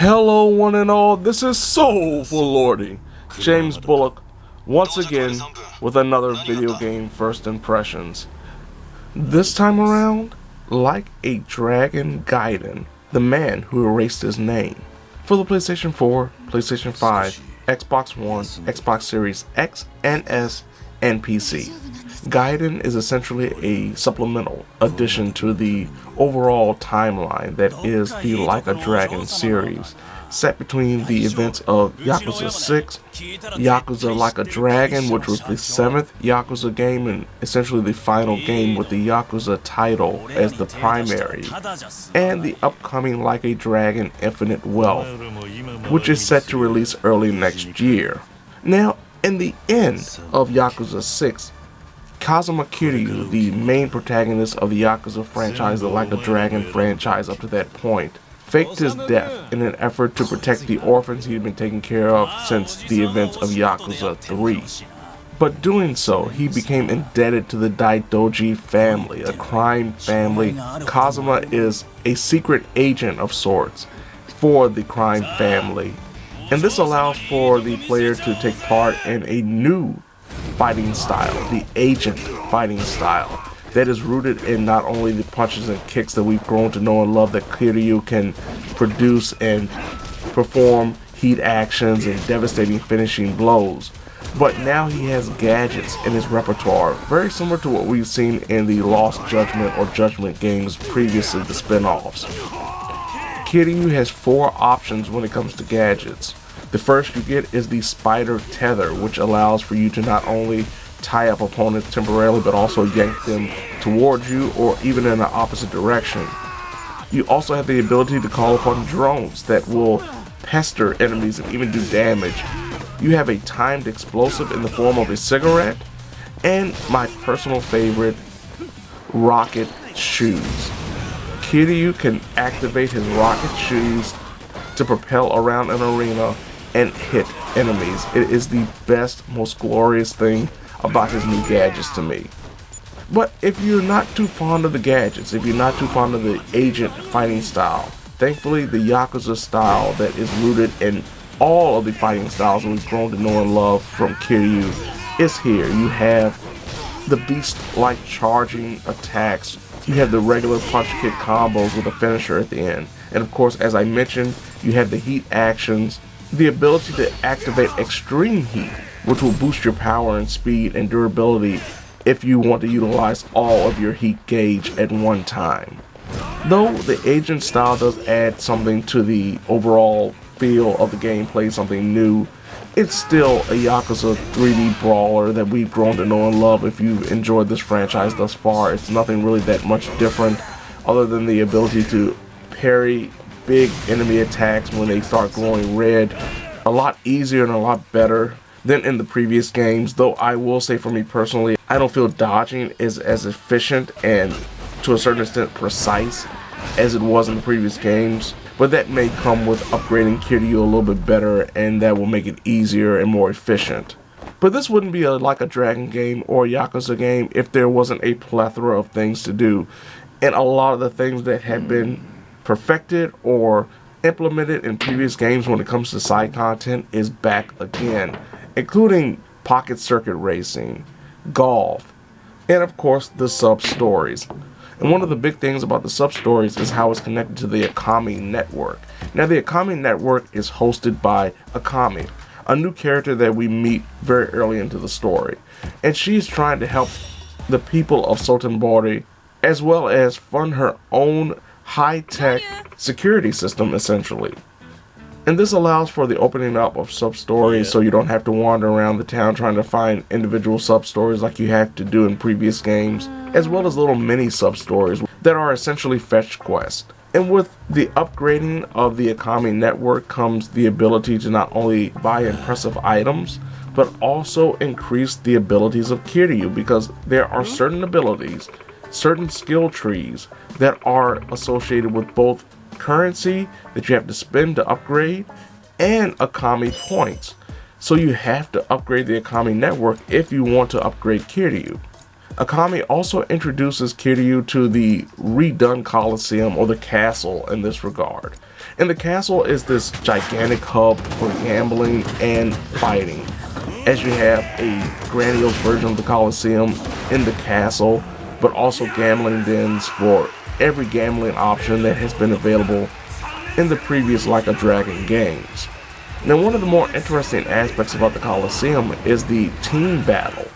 Hello one and all, this is Soulful Lordy, James Bullock, once again with another video game first impressions. This time around, like A Dragon Gaiden, the man who erased his name. For the PlayStation 4, PlayStation 5, Xbox One, Xbox Series X and S, and PC. Gaiden is essentially a supplemental addition to the overall timeline that is the Like a Dragon series, set between the events of Yakuza 6, Yakuza Like a Dragon, which was the 7th Yakuza game and essentially the final game with the Yakuza title as the primary, and the upcoming Like a Dragon Infinite Wealth, which is set to release early next year. Now, in the end of Yakuza 6, Kazuma Kiryu, the main protagonist of the Yakuza franchise, the Like a Dragon franchise up to that point, faked his death in an effort to protect the orphans he had been taking care of since the events of Yakuza 3. But doing so, he became indebted to the Daidoji family, a crime family. Kazuma is a secret agent of sorts for the crime family, and this allows for the player to take part in a new fighting style, the agent fighting style, that is rooted in not only the punches and kicks that we've grown to know and love that Kiryu can produce and perform heat actions and devastating finishing blows, but now he has gadgets in his repertoire, very similar to what we've seen in the Lost Judgment or Judgment games previously, the spin-offs. Kiryu has 4 options when it comes to gadgets. The first you get is the Spider Tether, which allows for you to not only tie up opponents temporarily, but also yank them towards you or even in the opposite direction. You also have the ability to call upon drones that will pester enemies and even do damage. You have a timed explosive in the form of a cigarette, and my personal favorite, rocket shoes. Kiryu can activate his rocket shoes to propel around an arena and hit enemies. It is the best, most glorious thing about his new gadgets to me. But if you're not too fond of the gadgets, if you're not too fond of the agent fighting style, thankfully the Yakuza style that is rooted in all of the fighting styles that we've grown to know and love from Kiryu is here. You have the beast-like charging attacks. You have the regular punch-kick combos with a finisher at the end. And of course, as I mentioned, you have the heat actions, the ability to activate extreme heat, which will boost your power and speed and durability if you want to utilize all of your heat gauge at one time. Though the agent style does add something to the overall feel of the gameplay, something new, it's still a Yakuza 3D brawler that we've grown to know and love. If you've enjoyed this franchise thus far, it's nothing really that much different other than the ability to parry big enemy attacks when they start glowing red. A lot easier and a lot better than in the previous games, though I will say for me personally, I don't feel dodging is as efficient and to a certain extent precise as it was in the previous games, but that may come with upgrading Kiryu a little bit better, and that will make it easier and more efficient. But this wouldn't be like a Dragon game or a Yakuza game if there wasn't a plethora of things to do, and a lot of the things that have been perfected or implemented in previous games when it comes to side content is back again, including pocket circuit racing, golf, and of course the sub-stories. And one of the big things about the sub-stories is how it's connected to the Akami network. Now the Akami network is hosted by Akami, a new character that we meet very early into the story, and she's trying to help the people of Sotenbori as well as fund her own high-tech security system essentially. And this allows for the opening up of sub-stories so you don't have to wander around the town trying to find individual sub-stories like you have to do in previous games, as well as little mini sub-stories that are essentially fetch quests. And with the upgrading of the Akami network comes the ability to not only buy impressive items, but also increase the abilities of Kiryu, because there are certain abilities, certain skill trees that are associated with both currency that you have to spend to upgrade and Akami points. So you have to upgrade the Akami network if you want to upgrade Kiryu. Akami also introduces Kiryu to the redone Coliseum or the castle in this regard. And the castle is this gigantic hub for gambling and fighting, as you have a grandiose version of the Coliseum in the castle, but also gambling dens for every gambling option that has been available in the previous Like a Dragon games. Now, one of the more interesting aspects about the Coliseum is the team battle,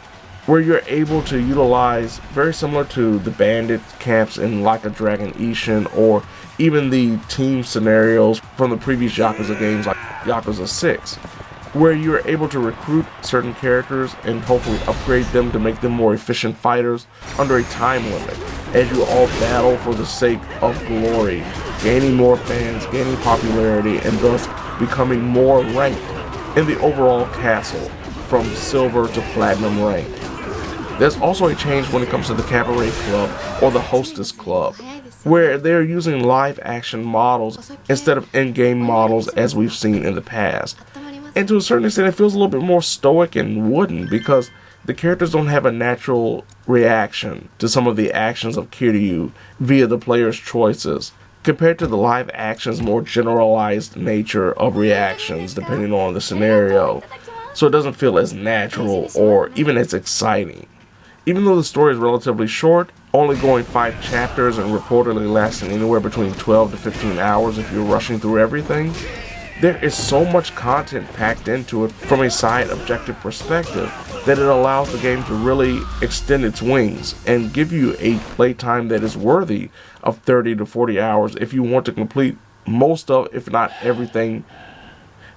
where you're able to utilize, very similar to the bandit camps in Like a Dragon Ishin, or even the team scenarios from the previous Yakuza games like Yakuza 6, where you're able to recruit certain characters and hopefully upgrade them to make them more efficient fighters under a time limit, as you all battle for the sake of glory, gaining more fans, gaining popularity, and thus becoming more ranked in the overall castle from silver to platinum rank. There's also a change when it comes to the Cabaret Club or the Hostess Club, where they're using live action models instead of in-game models as we've seen in the past. And to a certain extent, it feels a little bit more stoic and wooden because the characters don't have a natural reaction to some of the actions of Kiryu via the player's choices, compared to the live action's more generalized nature of reactions depending on the scenario. So it doesn't feel as natural or even as exciting. Even though the story is relatively short, only going 5 chapters and reportedly lasting anywhere between 12 to 15 hours if you're rushing through everything, there is so much content packed into it from a side objective perspective that it allows the game to really extend its wings and give you a playtime that is worthy of 30 to 40 hours if you want to complete most of, if not everything.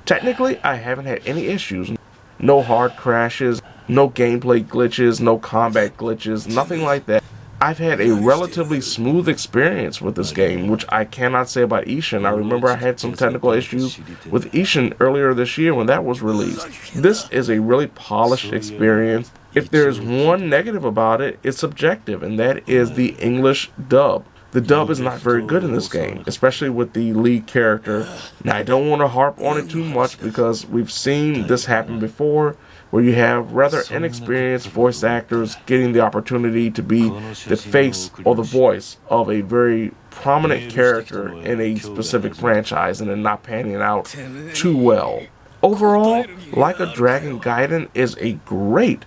Technically, I haven't had any issues. No hard crashes, no gameplay glitches, no combat glitches, nothing like that. I've had a relatively smooth experience with this game, which I cannot say about Ishin. I remember I had some technical issues with Ishin earlier this year when that was released. This is a really polished experience. If there's one negative about it, it's subjective, and that is the English dub. The dub is not very good in this game, especially with the lead character. Now, I don't want to harp on it too much because we've seen this happen before, where you have rather inexperienced voice actors getting the opportunity to be the face or the voice of a very prominent character in a specific franchise and then not panning out too well. Overall, Like a Dragon Gaiden is a great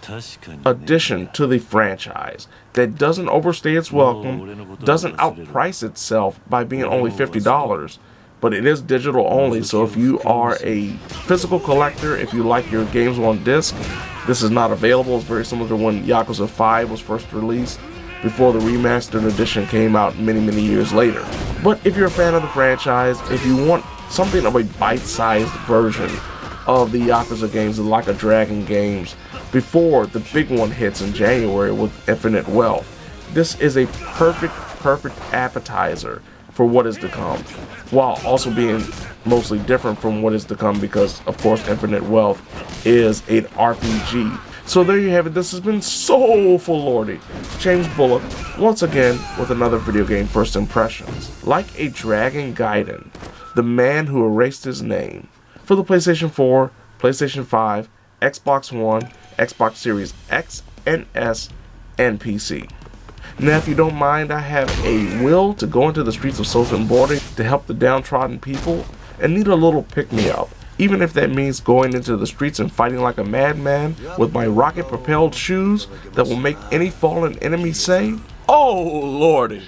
addition to the franchise that doesn't overstay its welcome, doesn't outprice itself by being only $50, but it is digital only, so if you are a physical collector, if you like your games on disc, this is not available. It's very similar to when Yakuza 5 was first released, before the remastered edition came out many years later. But if you're a fan of the franchise, if you want something of a bite-sized version of the Yakuza games, the Like a Dragon games, before the big one hits in January with Infinite Wealth, this is a perfect appetizer for what is to come, while also being mostly different from what is to come because, of course, Infinite Wealth is an RPG. So there you have it. This has been Soulful Lordy, James Bullock, once again with another video game first impressions. Like a Dragon Gaiden, the man who erased his name, for the PlayStation 4, PlayStation 5, Xbox One, Xbox Series X and S, and PC. Now, if you don't mind, I have a will to go into the streets of Soulful Lordy to help the downtrodden people and need a little pick-me-up, even if that means going into the streets and fighting like a madman with my rocket-propelled shoes that will make any fallen enemy say, "Oh, Lordy."